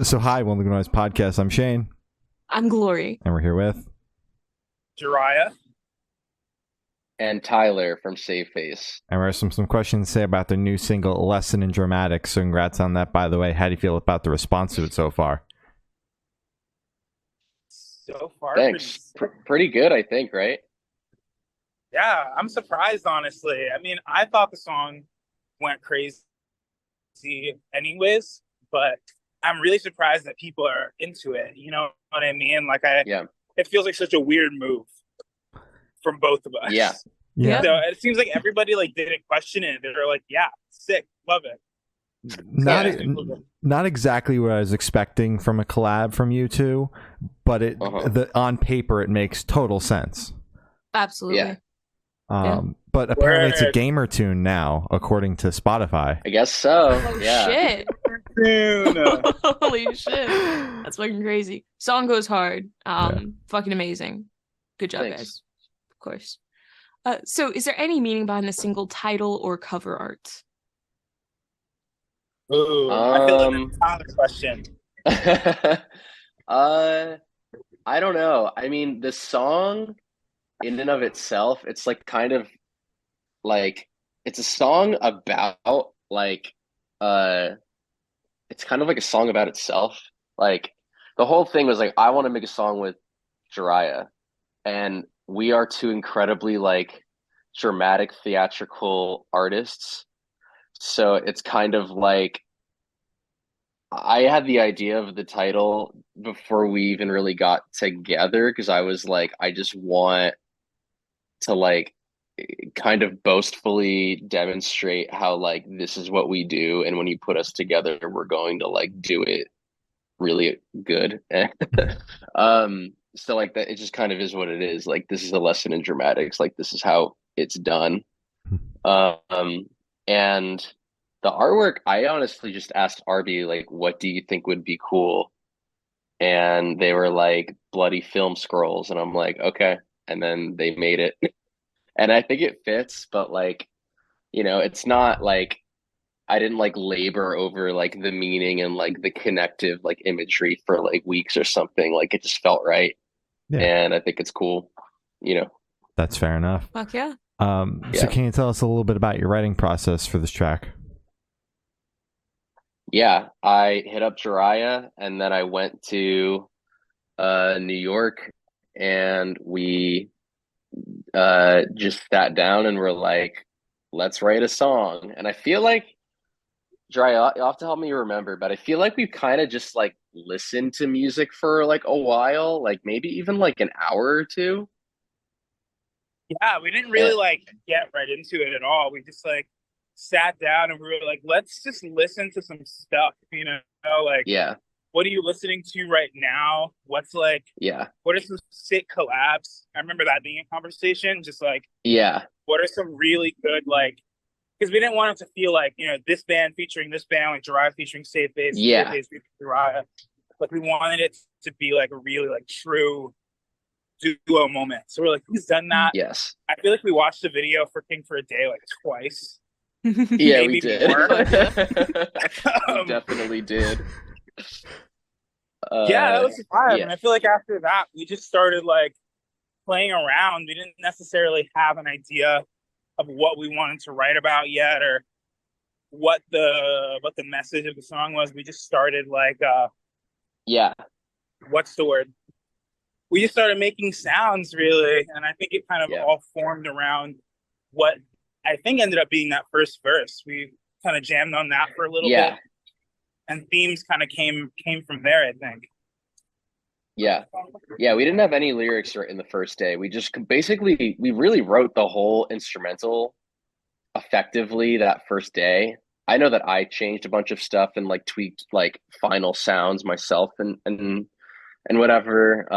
So hi, One Look Noise podcast. I'm Shane. I'm Glory. And we're here with Jhariah. And Tyler from Save Face. And we have some questions to say about their new single, Lesson in Dramatics. So congrats on that, by the way. How do you feel about the response to it so far? So far, thanks. Pretty good, I think, right? Yeah, I'm surprised, honestly. I mean, I thought the song went crazy anyways, but I'm really surprised that people are into it. You know what I mean? It feels like such a weird move from both of us. Yeah. So it seems like everybody didn't question it. They're like, yeah, sick, love it. Not exactly what I was expecting from a collab from you two, but on paper it makes total sense. Absolutely. But apparently it's a gamer tune now, according to Spotify. I guess so. Oh yeah. shit! Holy shit! That's fucking crazy. Song goes hard. Fucking amazing. Good job, Thanks. guys. Of course. So, is there any meaning behind the single title or cover art? Ooh, I feel like that's a question. I don't know. I mean, the song in and of itself, it's kind of it's a song about it's kind of like a song about itself. The whole thing was I want to make a song with Jhariah, and we are two incredibly dramatic theatrical artists. So it's kind of I had the idea of the title before we even really got together, because I was I just want to kind of boastfully demonstrate how this is what we do, and when you put us together, we're going to do it really good. So that it just kind of is what it is. This is a lesson in dramatics. This is how it's done. And the artwork, I honestly just asked Arby, what do you think would be cool? And they were bloody film scrolls. And I'm like, okay. And then they made it. And I think it fits, but it's not I didn't labor over the meaning and the connective imagery for weeks or something. It just felt right. Yeah. And I think it's cool, That's fair enough. Fuck yeah. So can you tell us a little bit about your writing process for this track? Yeah, I hit up Jhariah, and then I went to New York, and we just sat down and were let's write a song. And I feel Jhariah, you'll have to help me remember, but I feel we've kind of just listened to music for a while, maybe even an hour or two. Yeah, we didn't really get right into it at all. We just sat down and we were let's just listen to some stuff, yeah. What are you listening to right now? What's what are some sick collabs? I remember that being a conversation, just what are some really good because we didn't want it to feel this band featuring this band, Jhariah featuring Save Face, Save Face featuring Jhariah. We wanted it to be a really true duo moment. So we're who's done that? Yes. I feel we watched the video for King for a Day twice. Yeah, we did. We definitely did. That was the vibe. And I feel after that, we just started playing around. We didn't necessarily have an idea of what we wanted to write about yet, or what the message of the song was. We just started what's the word? We just started making sounds, really, and I think it kind of all formed around what I think ended up being that first verse. We kind of jammed on that for a little bit, and themes kind of came from there, I think. Yeah, we didn't have any lyrics in the first day. We just we really wrote the whole instrumental effectively that first day. I know that I changed a bunch of stuff and tweaked final sounds myself and whatever.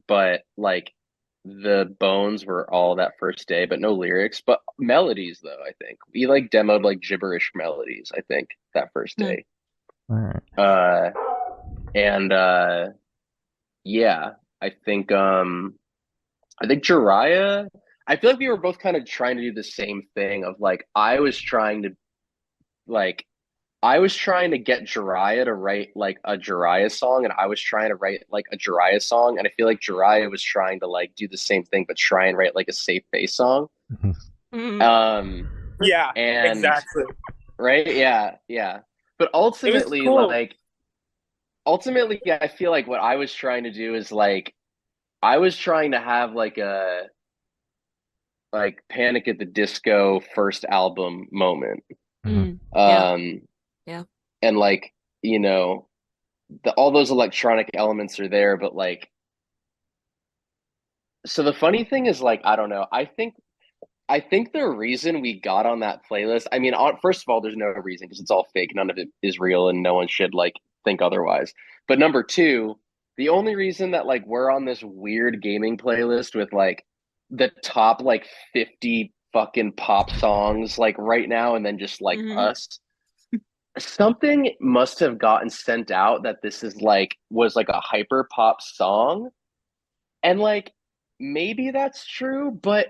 But the bones were all that first day, but no lyrics, but melodies though. I think we demoed gibberish melodies, I think, that first day. All right. I think Jhariah, I feel we were both kind of trying to do the same thing of I was trying to I was trying to get Jhariah to write like a Jhariah song, and I was trying to write like a Jhariah song, and I feel like Jhariah was trying to like do the same thing, but try and write like a Save Face song. Yeah, and exactly. Right? Yeah. But ultimately, cool. I feel like what I was trying to do is like I was trying to have like a like Panic at the Disco first album moment. Yeah. And like, you know, all those electronic elements are there, but like, so the funny thing is like, I don't know. I think the reason we got on that playlist, I mean, first of all, there's no reason because it's all fake. None of it is real and no one should like think otherwise. But number two, the only reason that like we're on this weird gaming playlist with like the top like 50 fucking pop songs like right now and then just like us, something must have gotten sent out that this is like was like a hyper pop song. And like maybe that's true, but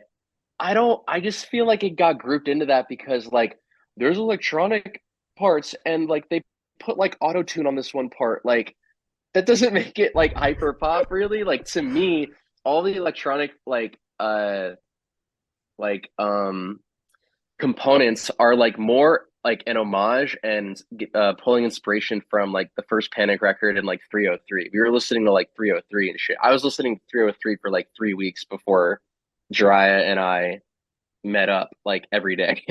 I just feel like it got grouped into that because like there's electronic parts and like they put like auto tune on this one part. Like that doesn't make it like hyper pop really. Like to me, all the electronic like components are like more like an homage and pulling inspiration from like the first Panic record and like 303. We were listening to like 303 and shit. I was listening to 303 for like 3 weeks before Jhariah and I met up like every day.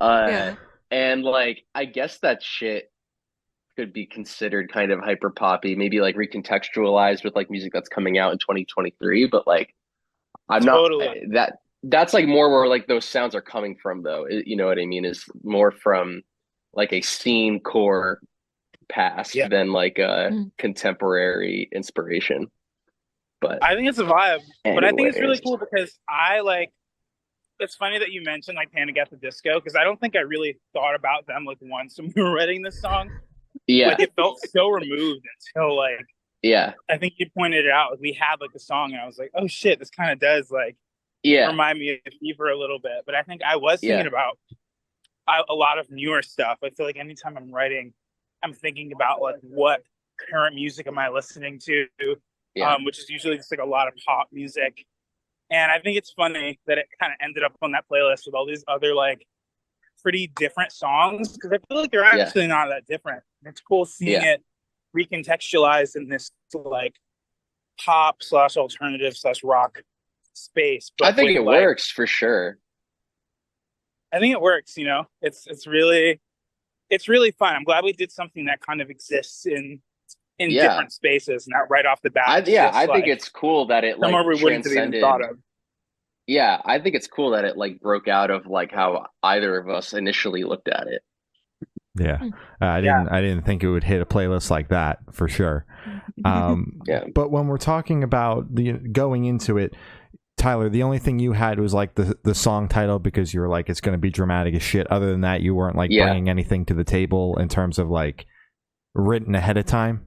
And like I guess that shit could be considered kind of hyper poppy, maybe like recontextualized with like music that's coming out in 2023, but like I'm totally. not that's like more where like those sounds are coming from though. You know what I mean? Is more from like a scene core past than like a contemporary inspiration. But I think it's a vibe. But I think it's really cool because I like it's funny that you mentioned like Panic at the Disco because I don't think I really thought about them like once when we were writing this song. Yeah. Like it felt so removed until like I think you pointed it out. Like, we had like the song and I was like, oh shit, this kind of does like remind me of Fever a little bit. But I think I was thinking about a lot of newer stuff. I feel like anytime I'm writing, I'm thinking about like what current music am I listening to, which is usually just like a lot of pop music. And I think it's funny that it kind of ended up on that playlist with all these other like pretty different songs because I feel like they're actually not that different. It's cool seeing it recontextualized in this like pop / alternative / rock space. But I think it works for sure. I think it works. You know, it's really fun. I'm glad we did something that kind of exists in different spaces, not right off the bat. I think it's cool that it like we wouldn't have even thought of. Yeah, I think it's cool that it like broke out of like how either of us initially looked at it. Yeah, I didn't think it would hit a playlist like that for sure. But when we're talking about the going into it, Tyler, the only thing you had was like the song title because you were like it's going to be dramatic as shit. Other than that, you weren't like bringing anything to the table in terms of like written ahead of time.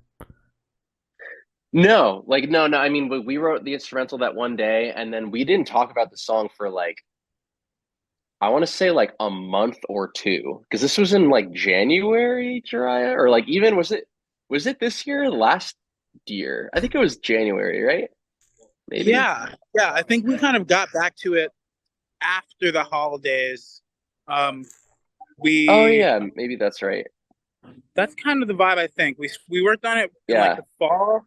No. I mean, we wrote the instrumental that one day, and then we didn't talk about the song for like, I want to say like a month or two, because this was in like January, Jhariah, or like even was it this year, last year? I think it was January, right? Maybe. Yeah. I think we kind of got back to it after the holidays. Oh yeah, maybe that's right. That's kind of the vibe. I think we worked on it in like the fall.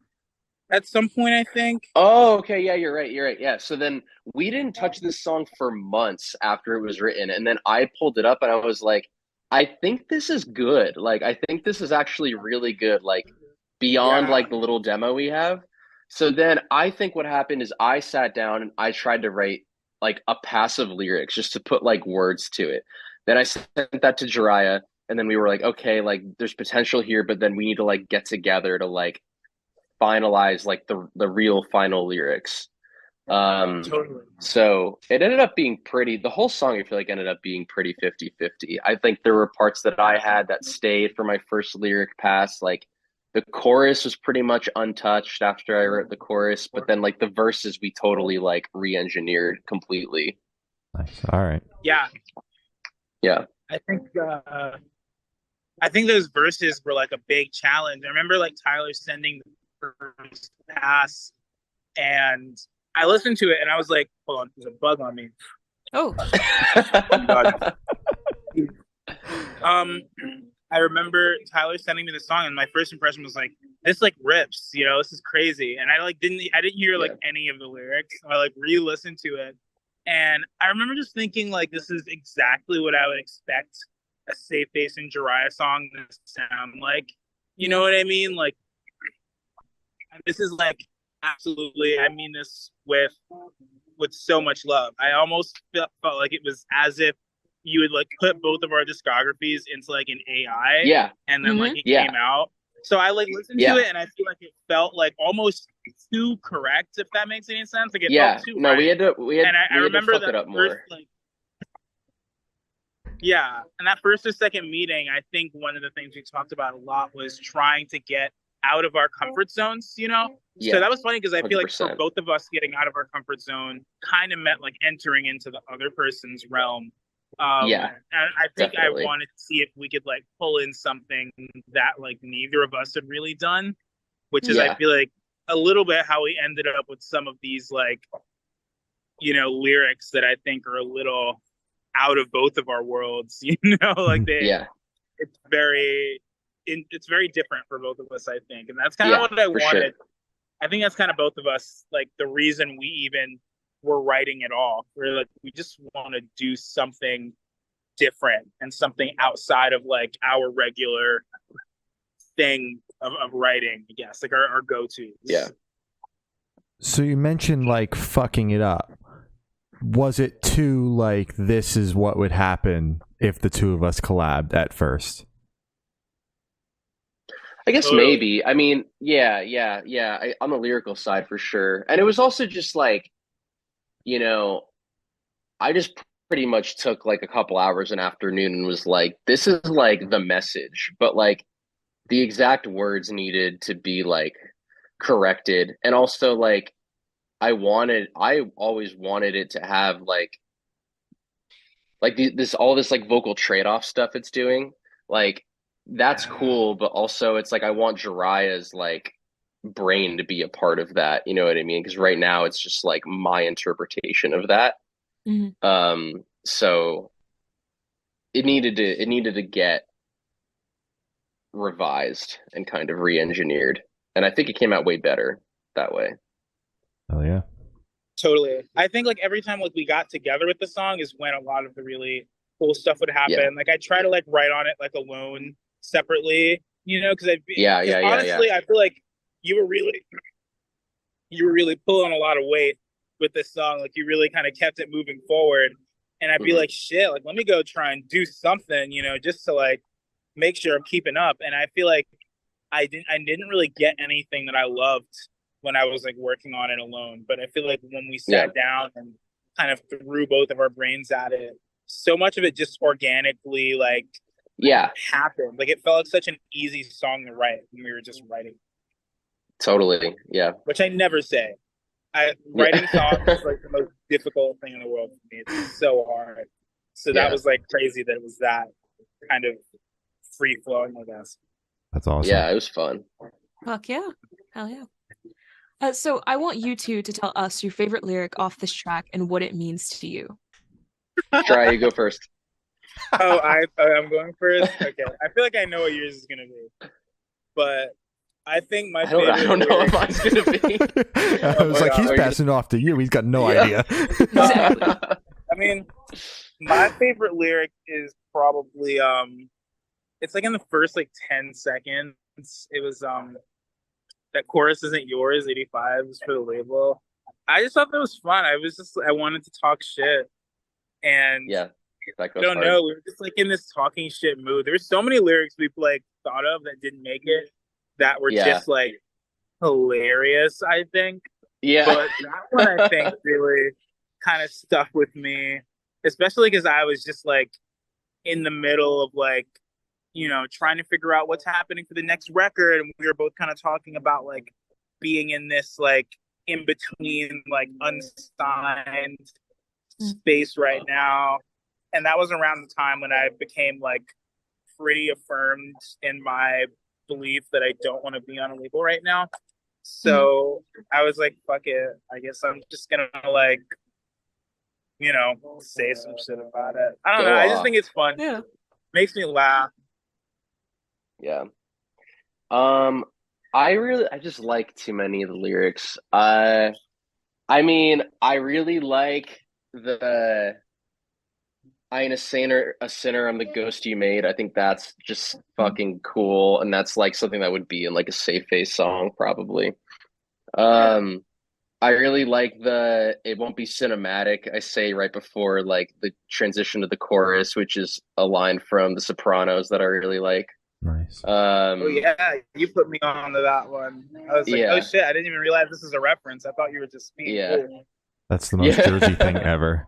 At some point, I think. Oh, okay. Yeah, you're right. Yeah. So then we didn't touch this song for months after it was written. And then I pulled it up and I was like, I think this is good. Like, I think this is actually really good. Like, beyond like the little demo we have. So then I think what happened is I sat down and I tried to write like a passive lyrics just to put like words to it. Then I sent that to Jhariah. And then we were like, okay, like there's potential here, but then we need to like get together to like finalize like the real final lyrics. So it ended up being the whole song I feel like ended up being pretty 50-50. I think there were parts that I had that stayed for my first lyric pass. Like the chorus was pretty much untouched after I wrote the chorus, but then like the verses we totally like re-engineered completely. Nice. All right. Yeah. I think I think those verses were like a big challenge. I remember like Tyler sending the first pass, and I listened to it, and I was like, "Hold on, there's a bug on me." Oh. I remember Tyler sending me the song, and my first impression was like, "This like rips, you know, this is crazy." And I didn't hear like any of the lyrics. I like re-listened to it, and I remember just thinking like, this is exactly what I would expect a Save Face and Jhariah song to sound like. You know what I mean? Like, this is like absolutely. I mean this with so much love. I almost felt like it was as if you would like put both of our discographies into like an AI, and then like it came out. So I like listened to it, and I feel like it felt like almost too correct, if that makes any sense. Like it felt too right. I remember that first, like, and that first or second meeting, I think one of the things we talked about a lot was trying to get out of our comfort zones, you know? So that was funny because I feel like for both of us, getting out of our comfort zone kind of meant like entering into the other person's realm. And I think definitely. I wanted to see if we could like pull in something that like neither of us had really done, which is I feel like a little bit how we ended up with some of these like, you know, lyrics that I think are a little out of both of our worlds, you know, like it's very different for both of us, I think. And that's kind of what I wanted. Sure. I think that's kind of both of us, like the reason we even were writing it all. We're like, we just want to do something different and something outside of like our regular thing of writing, I guess, like our go-tos. Yeah. So you mentioned like fucking it up. Was it too like, this is what would happen if the two of us collabed at first? I guess maybe. I mean, on the lyrical side for sure. And it was also just like, you know, I just pretty much took like a couple hours an afternoon and was like, this is like the message, but like the exact words needed to be like corrected. And also like, I always wanted it to have like all this like vocal trade-off stuff it's doing. Like, that's cool, but also it's like I want Jhariah's like brain to be a part of that, you know what I mean? Because right now it's just like my interpretation of that. So it needed to get revised and kind of re-engineered, and I think it came out way better that way. Oh yeah, totally. I think like every time like we got together with the song is when a lot of the really cool stuff would happen. Like I try to like write on it like alone separately, you know, because honestly I feel like you were really pulling a lot of weight with this song. Like you really kind of kept it moving forward, and I'd be like, shit, like let me go try and do something, you know, just to like make sure I'm keeping up. And I feel like I didn't really get anything that I loved when I was like working on it alone. But I feel like when we sat down and kind of threw both of our brains at it, so much of it just organically like happened. Like it felt like such an easy song to write when we were just writing. Totally. Yeah. Which I never say. Writing songs is like the most difficult thing in the world for me. It's so hard. So that was like crazy that it was that kind of free flowing, I guess. That's awesome. Yeah, it was fun. Fuck yeah. Hell yeah. So I want you two to tell us your favorite lyric off this track and what it means to you. Jhariah, you go first. Oh, I'm going first? Okay. I feel like I know what yours is going to be. But I think my favorite I don't know what mine's going to be. I was like, he's passing it off to you. He's got no idea. Exactly. I mean, my favorite lyric is probably, it's like in the first like 10 seconds. It was, that chorus isn't yours, 85 is for the label. I just thought that was fun. I wanted to talk shit. And I don't know, we were just like in this talking shit mood. There's so many lyrics we've like thought of that didn't make it that were just like hilarious, I think. Yeah. But that one I think really kind of stuck with me, especially because I was just like in the middle of like, you know, trying to figure out what's happening for the next record. And we were both kind of talking about like being in this like in between like unsigned space right now. And that was around the time when I became like pretty affirmed in my belief that I don't want to be on a label right now. So I was like, fuck it. I guess I'm just gonna like, say some shit about it. I don't know. I just think it's fun. Yeah. Makes me laugh. Yeah. I just like too many of the lyrics. I mean, I really like I ain't a sinner, I'm the ghost you made. I think that's just fucking cool, and that's like something that would be in like a Save Face song, probably. I really like it won't be cinematic, I say right before like the transition to the chorus, which is a line from The Sopranos that I really like. Nice. Oh yeah, you put me on to that one. I was like, oh shit, I didn't even realize this is a reference. I thought you were just speaking. Yeah. Cool. That's the most Jersey thing ever.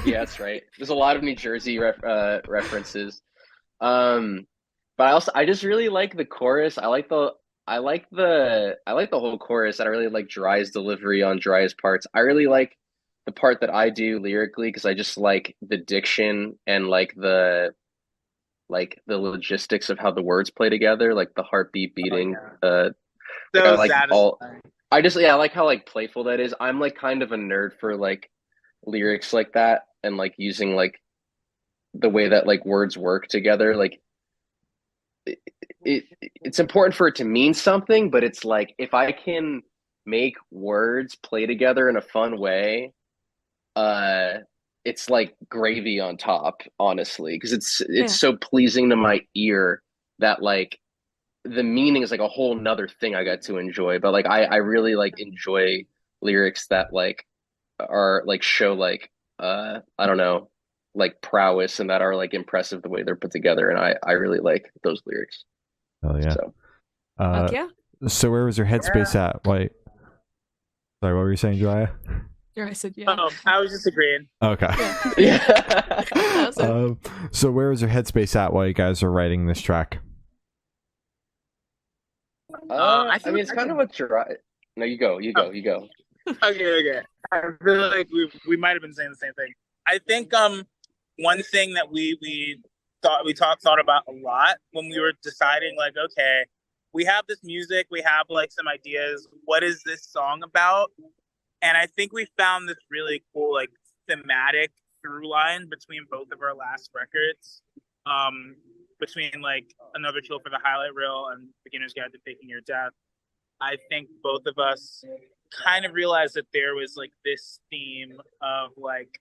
Yeah, that's right. There's a lot of New Jersey references. But I just really like the chorus. I like the whole chorus. I really like Jhariah's delivery on Jhariah's parts. I really like the part that I do lyrically because I just like the diction and like the logistics of how the words play together, like the heartbeat beating. So I like I like how like playful that is. I'm like kind of a nerd for like lyrics like that and like using like the way that like words work together. Like it's important for it to mean something, but it's like if I can make words play together in a fun way, it's like gravy on top, honestly, because it's so pleasing to my ear that like the meaning is like a whole nother thing I got to enjoy. But like I really like enjoy lyrics that like are like show like I don't know, like prowess and that are like impressive the way they're put together, and I really like those lyrics. Oh yeah. So, so where was your headspace at? Like, sorry, what were you saying, Jhariah? I said yeah. I was just agreeing. Okay. Yeah. So where was your headspace at while you guys are writing this track? I mean, it's kind of what Jhariah. No, you go. Okay. I feel like we might have been saying the same thing. I think one thing that we thought about a lot when we were deciding, like, okay, we have this music, we have like some ideas. What is this song about? And I think we found this really cool like thematic through line between both of our last records. Between like Another Kill for the Highlight Reel and Beginner's Guide to Faking Your Death. I think both of us kind of realized that there was like this theme of like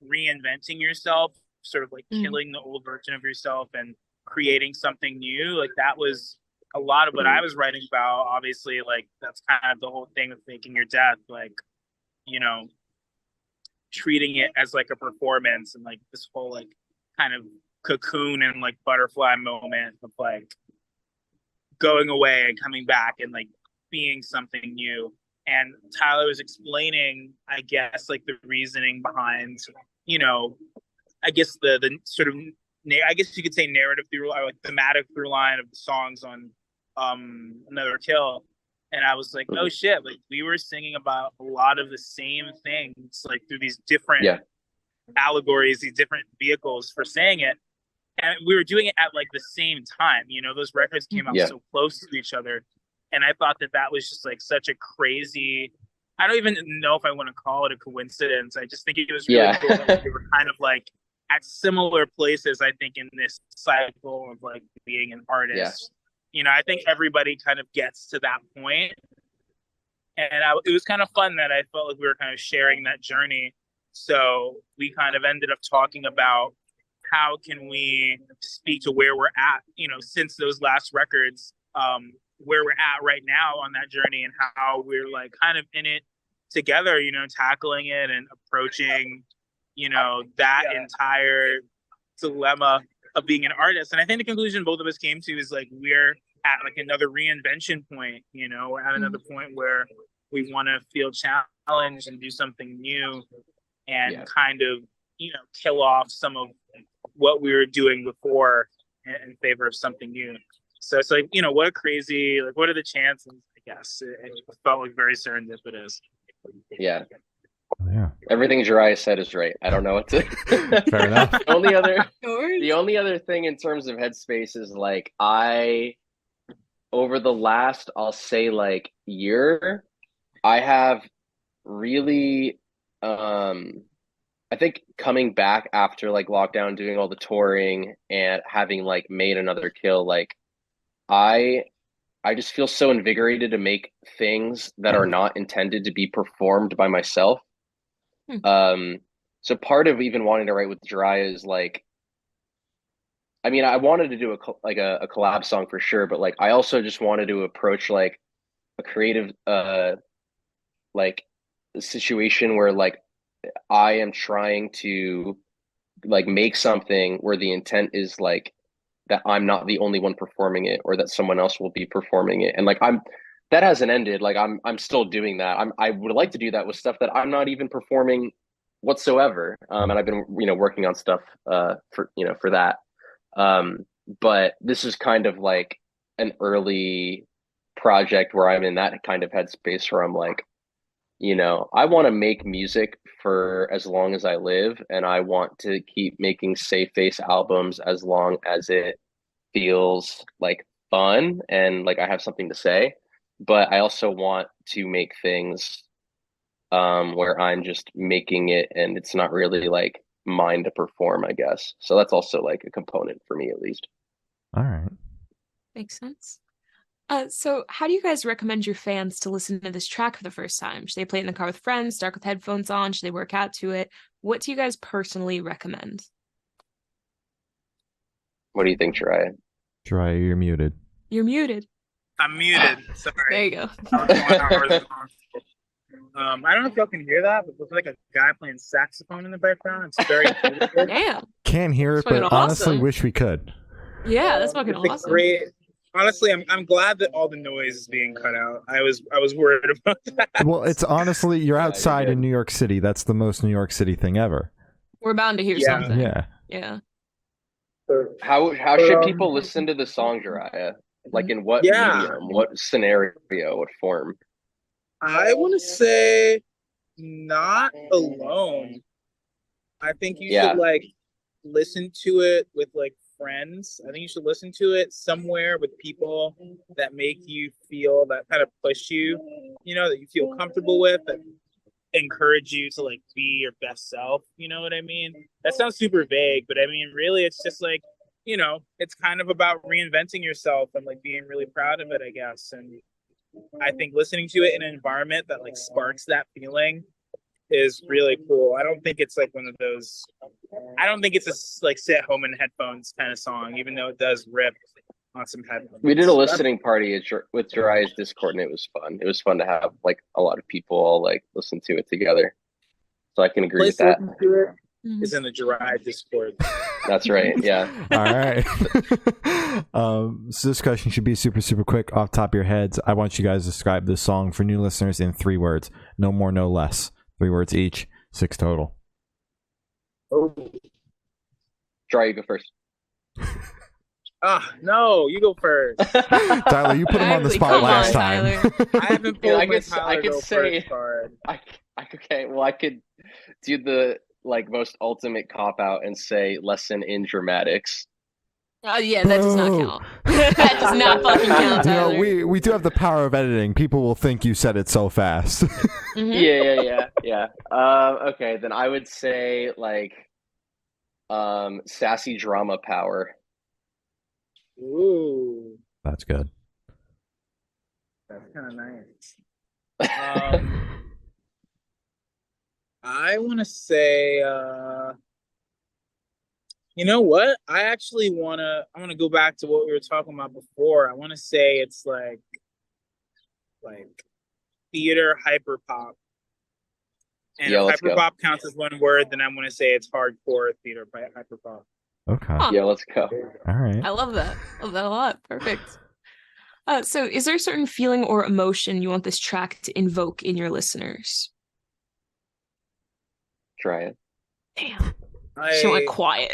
reinventing yourself, sort of like killing the old version of yourself and creating something new. Like that was a lot of what I was writing about. Obviously, like that's kind of the whole thing of Faking Your Death, like, treating it as like a performance and like this whole like kind of cocoon and like butterfly moment of like going away and coming back and like being something new. And Tyler was explaining, I guess, like the reasoning behind, I guess the sort of, I guess you could say narrative through, or like thematic through line of the songs on Another Kill. And I was like, oh shit, like we were singing about a lot of the same things, like through these different allegories, these different vehicles for saying it. And we were doing it at like the same time, those records came out so close to each other. And I thought that was just like such a crazy, I don't even know if I want to call it a coincidence. I just think it was really cool that we were kind of like at similar places, I think, in this cycle of like being an artist. I think everybody kind of gets to that point. And it was kind of fun that I felt like we were kind of sharing that journey. So we kind of ended up talking about how can we speak to where we're at, since those last records, where we're at right now on that journey and how we're like kind of in it together, tackling it and approaching, that entire dilemma of being an artist. And I think the conclusion both of us came to is like, we're at like another reinvention point, we're at another point where we want to feel challenged and do something new and kind of, kill off some of what we were doing before in favor of something new. So it's like, what a crazy, like, what are the chances? I guess it felt like very serendipitous. Yeah. Everything Jhariah said is right. I don't know what to. Fair enough. The only other thing in terms of headspace is like over the last, I'll say like year, I have really, I think coming back after like lockdown, doing all the touring and having like made another kill, like I just feel so invigorated to make things that are not intended to be performed by myself. So part of even wanting to write with Jhariah is like, I mean, I wanted to do a collab song for sure, but like I also just wanted to approach like a creative like a situation where like I am trying to like make something where the intent is like that I'm not the only one performing it, or that someone else will be performing it. And like that hasn't ended. Like I'm still doing that. I would like to do that with stuff that I'm not even performing whatsoever. And I've been, working on stuff for that. But this is kind of like an early project where I'm in that kind of headspace where I'm like, I want to make music for as long as I live, and I want to keep making Save Face albums as long as it feels like fun and like I have something to say. But I also want to make things where I'm just making it and it's not really like mine to perform, I guess. So that's also like a component for me, at least. All right. Makes sense. So how do you guys recommend your fans to listen to this track for the first time? Should they play it in the car with friends, dark with headphones on? Should they work out to it? What do you guys personally recommend? What do you think, Jhariah? Jhariah, you're muted. You're muted. I'm muted. Sorry. There you go. I don't know if y'all can hear that, but there's like a guy playing saxophone in the background. It's very beautiful. Damn. Can't hear it, but honestly wish we could. Yeah, that's fucking awesome. Great. Honestly, I'm glad that all the noise is being cut out. I was worried about that. Well, it's honestly, you're outside in New York City. That's the most New York City thing ever. We're bound to hear something. Yeah. How should people listen to the song, Jhariah? Like in what medium, what scenario, what form? I want to say not alone. I think you should like listen to it with like friends. I think you should listen to it somewhere with people that make you feel, that kind of push you, that you feel comfortable with, that encourage you to like be your best self. You know what I mean? That sounds super vague, but I mean, really, it's just like, it's kind of about reinventing yourself and like being really proud of it, I guess. And I think listening to it in an environment that like sparks that feeling is really cool. I don't think it's like one of those, I don't think it's a like sit home in headphones kind of song, even though it does rip on some headphones. We did a listening party with Jhariah's Discord, and it was fun. It was fun to have like a lot of people all like listen to it together. So I can agree with that. Is in the Jhariah Discord. That's right. Yeah. All right. So this question should be super, super quick off the top of your heads. I want you guys to describe this song for new listeners in 3 words. No more, no less. 3 words each, 6 total. Oh. Jhariah, you go first. No, you go first. Tyler, you put him on the spot last time. I haven't pulled I could say okay, well I could do the like most ultimate cop out and say lesson in dramatics. Yeah, that does not count. That does not fucking count, Tyler. We do have the power of editing. People will think you said it so fast. Yeah. Okay, then I would say like sassy drama power. Ooh, that's good. That's kind of nice. I want to say, you know what? I want to go back to what we were talking about before. I want to say it's like theater hyperpop. And if hyperpop counts as one word, then I'm going to say it's hardcore theater hyperpop. Okay. Huh. Yeah, let's go. All right. I love that. Love that a lot. Perfect. So is there a certain feeling or emotion you want this track to invoke in your listeners? Try it. Damn. She went quiet.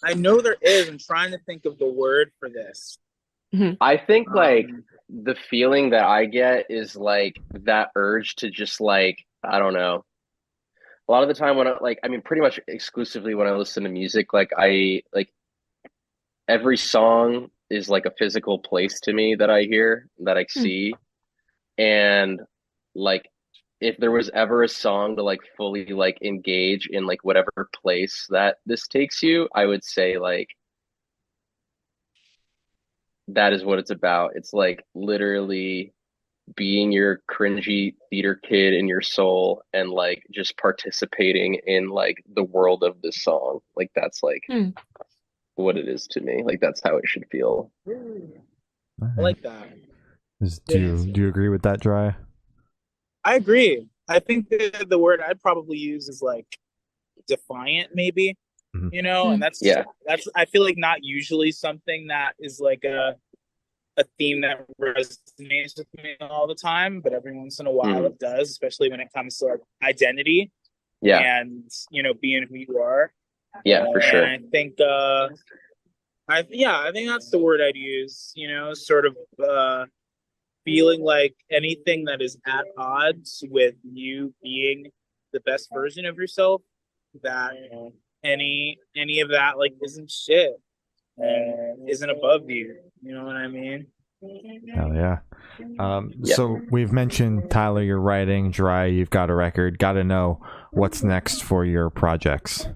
I know there is. I'm trying to think of the word for this. I think like the feeling that I get is like that urge to just like, I don't know, a lot of the time when pretty much exclusively when I listen to music, like every song is like a physical place to me that I hear, that I see. And like, if there was ever a song to like fully like engage in like whatever place that this takes you, I would say like that is what it's about. It's like literally being your cringy theater kid in your soul and like just participating in like the world of this song. Like that's like what it is to me. Like that's how it should feel. I like that. Do you agree with that, Jhariah? I agree. I think the word I'd probably use is like defiant, maybe. You know, and that's I feel like not usually something that is like a theme that resonates with me all the time, but every once in a while it does, especially when it comes to like identity. And you know, being who you are. For sure. And I think I think that's the word I'd use, you know, sort of feeling like anything that is at odds with you being the best version of yourself, that any of that like isn't shit and isn't above you. You know what I mean? Hell yeah. So we've mentioned, Tyler, you're writing. Jhariah, you've got a record. Got to know what's next for your projects.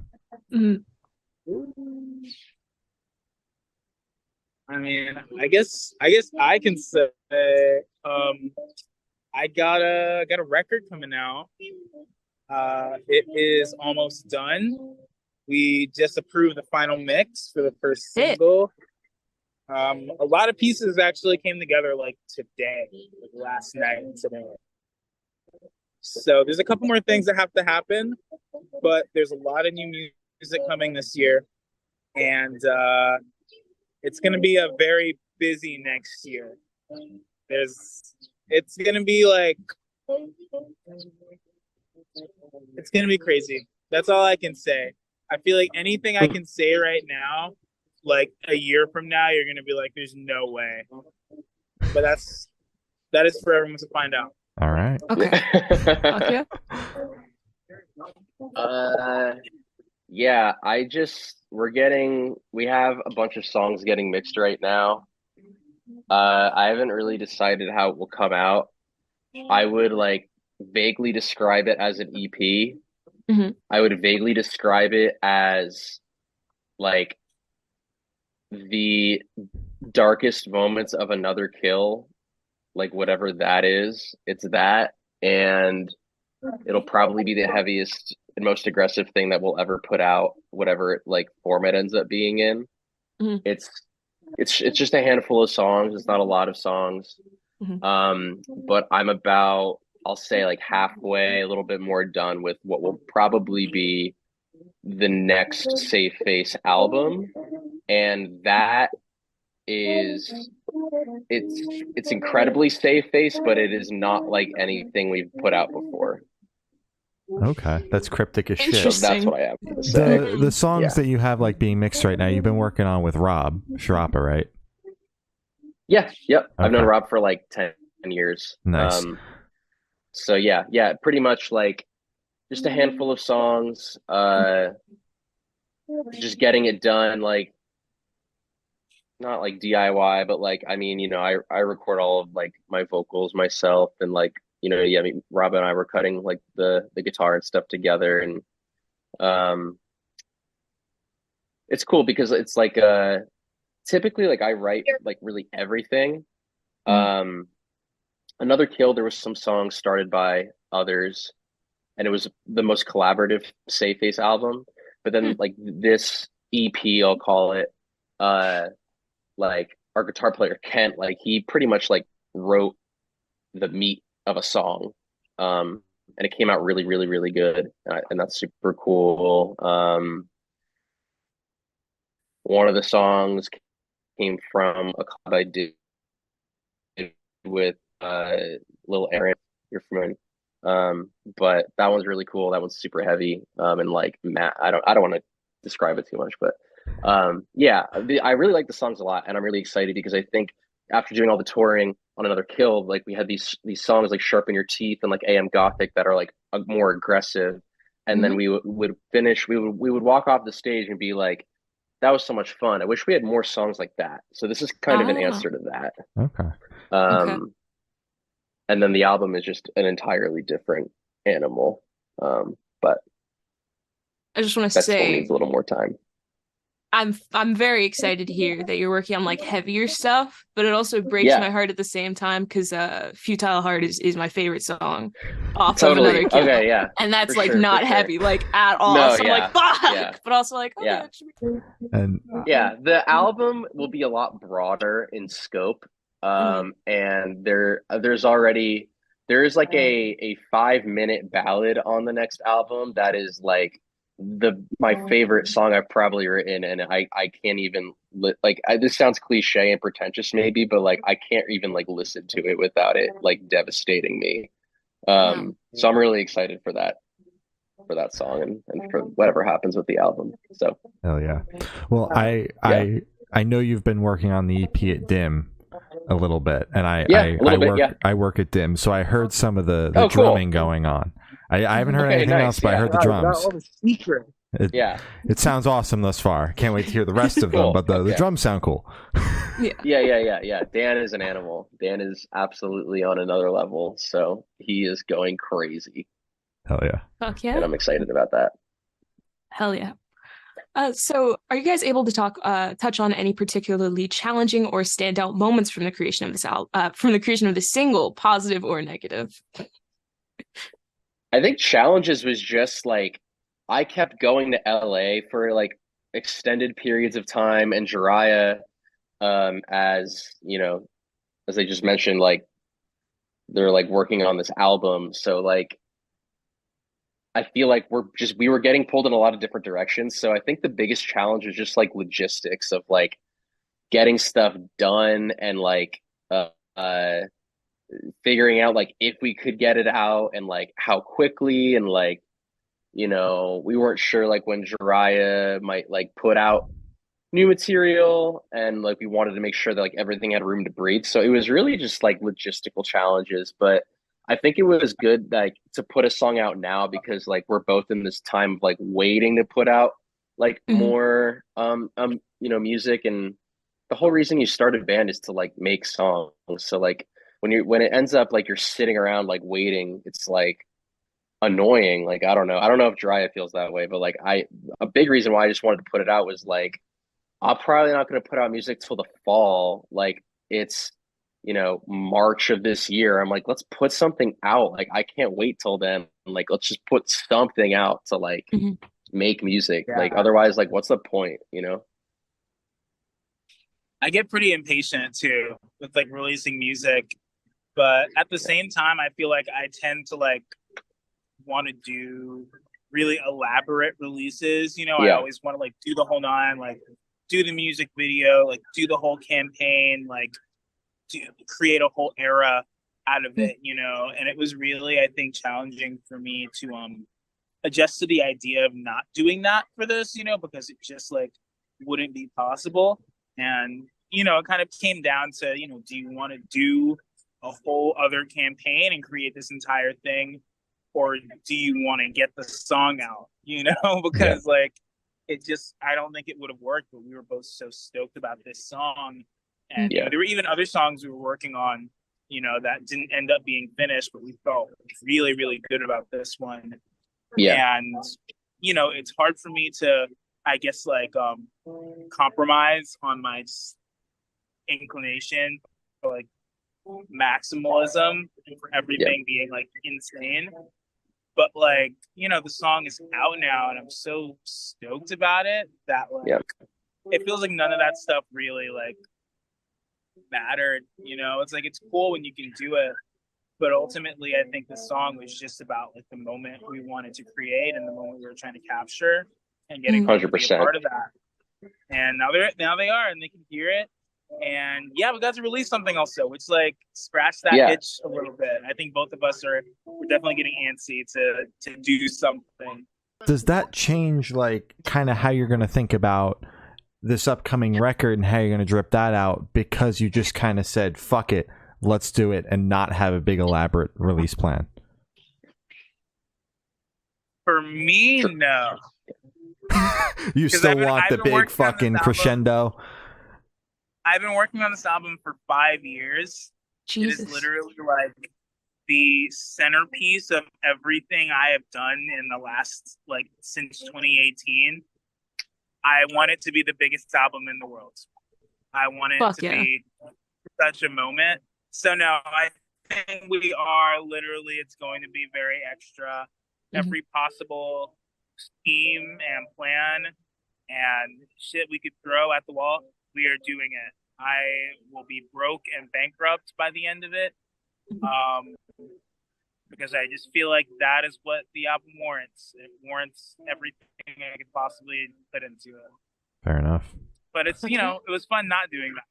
I mean, I guess I can say I got a record coming out. It is almost done. We just approved the final mix for the first single. A lot of pieces actually came together like today, like last night and today. So there's a couple more things that have to happen, but there's a lot of new music coming this year, and it's going to be a very busy next year. It's going to be like, it's going to be crazy. That's all I can say. I feel like anything I can say right now, like a year from now, you're going to be like, there's no way. But that is for everyone to find out. All right. Okay. Okay. Yeah, we have a bunch of songs getting mixed right now. I haven't really decided how it will come out. I would like vaguely describe it as an EP. I would vaguely describe it as like the darkest moments of another kill, like whatever that is, it's that, and it'll probably be the heaviest and most aggressive thing that we'll ever put out, whatever like form it ends up being in. It's just a handful of songs. It's not a lot of songs. But I'm about, I'll say like halfway, a little bit more done with what will probably be the next Save Face album. And that is, it's incredibly Save Face, but it is not like anything we've put out before. Okay, that's cryptic as shit. So that's what I have to say. The songs that you have like being mixed right now, you've been working on with Rob Sharapa, right? Yeah, yep. Okay. I've known Rob for like 10 years. Nice. So yeah, pretty much like just a handful of songs, just getting it done, like not like DIY, but like, I mean, you know, I record all of like my vocals myself, and like, you know, I mean, Rob and I were cutting like the guitar and stuff together, and it's cool because it's like typically like I write like really everything. Another Kill, there was some songs started by others, and it was the most collaborative Save Face album. But then like this EP, I'll call it, like our guitar player Kent, like he pretty much like wrote the meat of a song, and it came out really, really, really good, and that's super cool. One of the songs came from a collab I did with Lil Aaron, you're familiar. But that one's really cool. That one's super heavy. And like Matt, I don't want to describe it too much, but yeah, I really like the songs a lot, and I'm really excited because I think after doing all the touring on Another Kill, like we had these songs like Sharpen Your Teeth and like AM Gothic that are like more aggressive, and then we would finish. We would walk off the stage and be like, "That was so much fun. I wish we had more songs like that." So this is kind of an answer to that. Okay. And then the album is just an entirely different animal. But I just want to say, needs a little more time. I'm very excited to hear that you're working on like heavier stuff, but it also breaks my heart at the same time because Futile Heart is my favorite song off of Another Kill. Okay, yeah. And that's like not heavy like at all. No, so I'm like, fuck, but also like, okay, that should be cool. And the album will be a lot broader in scope. And there's like a 5-minute ballad on the next album that is like my favorite song I've probably written, and I can't even this sounds cliche and pretentious maybe, but like I can't even like listen to it without it like devastating me. So I'm really excited for that song and for whatever happens with the album. So hell yeah. Well, I know you've been working on the EP at Dim a little bit, and I work at Dim, so I heard some of the drumming going on. I haven't heard anything else, but I heard the drums. It sounds awesome thus far. Can't wait to hear the rest of them, but the drums sound cool. Yeah. Dan is an animal. Dan is absolutely on another level, so he is going crazy. Hell yeah. Fuck yeah. And I'm excited about that. Hell yeah. So are you guys able to touch on any particularly challenging or standout moments from the creation of this single, positive or negative? I think challenges was just like I kept going to LA for like extended periods of time, and Jhariah, as you know, as I just mentioned, like they're like working on this album. So like I feel like we were getting pulled in a lot of different directions. So I think the biggest challenge was just like logistics of like getting stuff done and like figuring out like if we could get it out and like how quickly, and like, you know, we weren't sure like when Jhariah might like put out new material, and like we wanted to make sure that like everything had room to breathe. So it was really just like logistical challenges, but I think it was good like to put a song out now because like we're both in this time of like waiting to put out like more you know, music, and the whole reason you start a band is to like make songs. So like when it ends up like you're sitting around like waiting, it's like annoying. Like I don't know if Jhariah feels that way, but like a big reason why I just wanted to put it out was like I'm probably not going to put out music till the fall. Like it's, you know, March of this year. I'm like, let's put something out. Like I can't wait till then. Like let's just put something out to like make music. Like otherwise, like what's the point, you know? I get pretty impatient too with like releasing music, but at the same time, I feel like I tend to like want to do really elaborate releases. You know, I always want to like do the whole 9, like do the music video, like do the whole campaign, like create a whole era out of it, you know. And it was really, I think, challenging for me to adjust to the idea of not doing that for this, you know, because it just like wouldn't be possible. And, you know, it kind of came down to, you know, do you want to do a whole other campaign and create this entire thing, or do you want to get the song out, you know? Because like it just, I don't think it would have worked, but we were both so stoked about this song. And you know, there were even other songs we were working on, you know, that didn't end up being finished, but we felt really, really good about this one. And, you know, it's hard for me to, I guess, like compromise on my inclination for like maximalism and for everything being like insane. But like, you know, the song is out now and I'm so stoked about it that like it feels like none of that stuff really like mattered, you know. It's like it's cool when you can do it, but ultimately I think the song was just about like the moment we wanted to create and the moment we were trying to capture and getting 100% part of that. And now they are, and they can hear it. And we got to release something also, which like scratch that itch a little bit. I think both of us we're definitely getting antsy to do something. Does that change like kind of how you're going to think about this upcoming record and how you're going to drip that out, because you just kind of said fuck it, let's do it, and not have a big elaborate release plan? For me, no. You still want the big fucking crescendo? I've been working on this album for 5 years. Jesus. It is literally like the centerpiece of everything I have done in the last, like, since 2018. I want it to be the biggest album in the world. I want it to be such a moment. So no, I think we are literally, it's going to be very extra. Every possible scheme and plan and shit we could throw at the wall, we are doing it. I will be broke and bankrupt by the end of it. Because I just feel like that is what the album warrants. It warrants everything I could possibly put into it. Fair enough. But it's, you know, it was fun not doing that.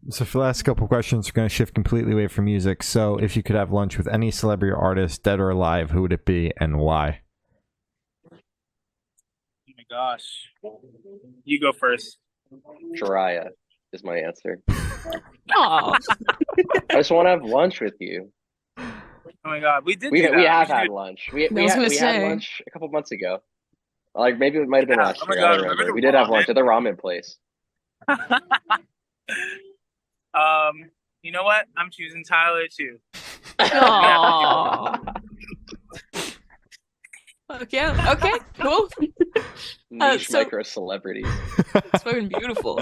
So for the last couple of questions, we're going to shift completely away from music. So if you could have lunch with any celebrity or artist, dead or alive, who would it be and why? Oh my gosh. You go first. Jhariah is my answer. Oh. I just want to have lunch with you. Oh my god, we have had lunch. We had lunch a couple months ago. Like maybe it might have been last year. I don't remember. We did have lunch at the ramen place. You know what? I'm choosing Tyler too. Okay, cool. Niche micro celebrities. It's fucking beautiful.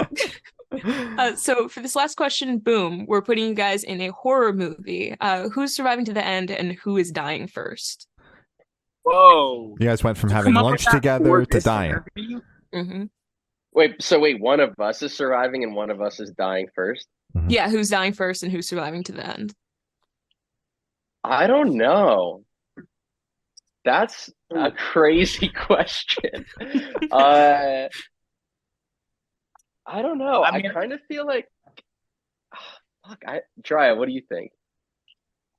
So for this last question, boom, we're putting you guys in a horror movie. Who's surviving to the end and who is dying first? Whoa. You guys went from having lunch together to dying. Wait, one of us is surviving and one of us is dying first? Yeah, who's dying first and who's surviving to the end? I don't know. That's a crazy question. I don't know. I kind of feel like, Jhariah, what do you think?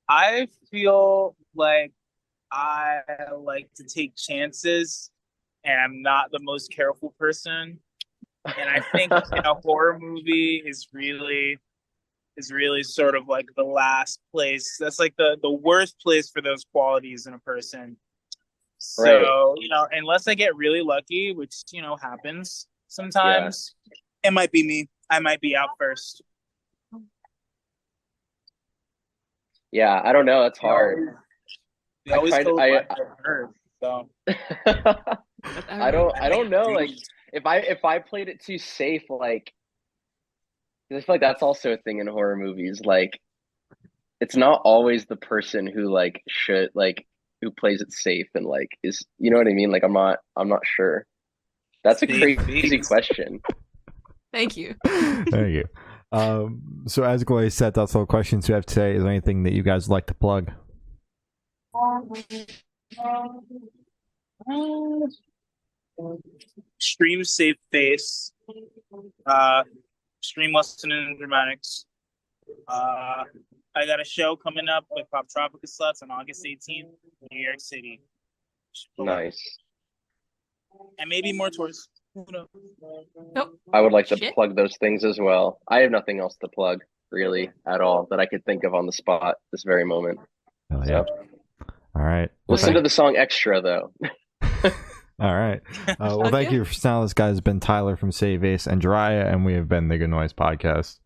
I feel like I like to take chances, and I'm not the most careful person. And I think a horror movie is really sort of like the last place. That's like the worst place for those qualities in a person. So, right. Unless I get really lucky, which, happens sometimes, It might be me. I might be out first. Yeah, I don't know. That's hard. I don't know. Like, if I played it too safe, like, I feel like that's also a thing in horror movies. Like, it's not always the person who who plays it safe and like is, you know what I mean? Like, I'm not sure. That's a crazy question. Thank you. Thank you. So as Gloria said, that's all the questions we have today. Is there anything that you guys would like to plug? Stream Save Face. Stream Lesson in Dramatics. I got a show coming up with Pop Tropica Sluts on August 18th in New York City. Nice. And maybe more tours. Nope. I would like to plug those things as well. I have nothing else to plug, really, at all, that I could think of on the spot this very moment. Oh, yeah. All right. Listen to the song Extra, though. All right. Well, thank you for now. This guy's been Tyler from Save Face and Jhariah, and we have been the Good Noise Podcast.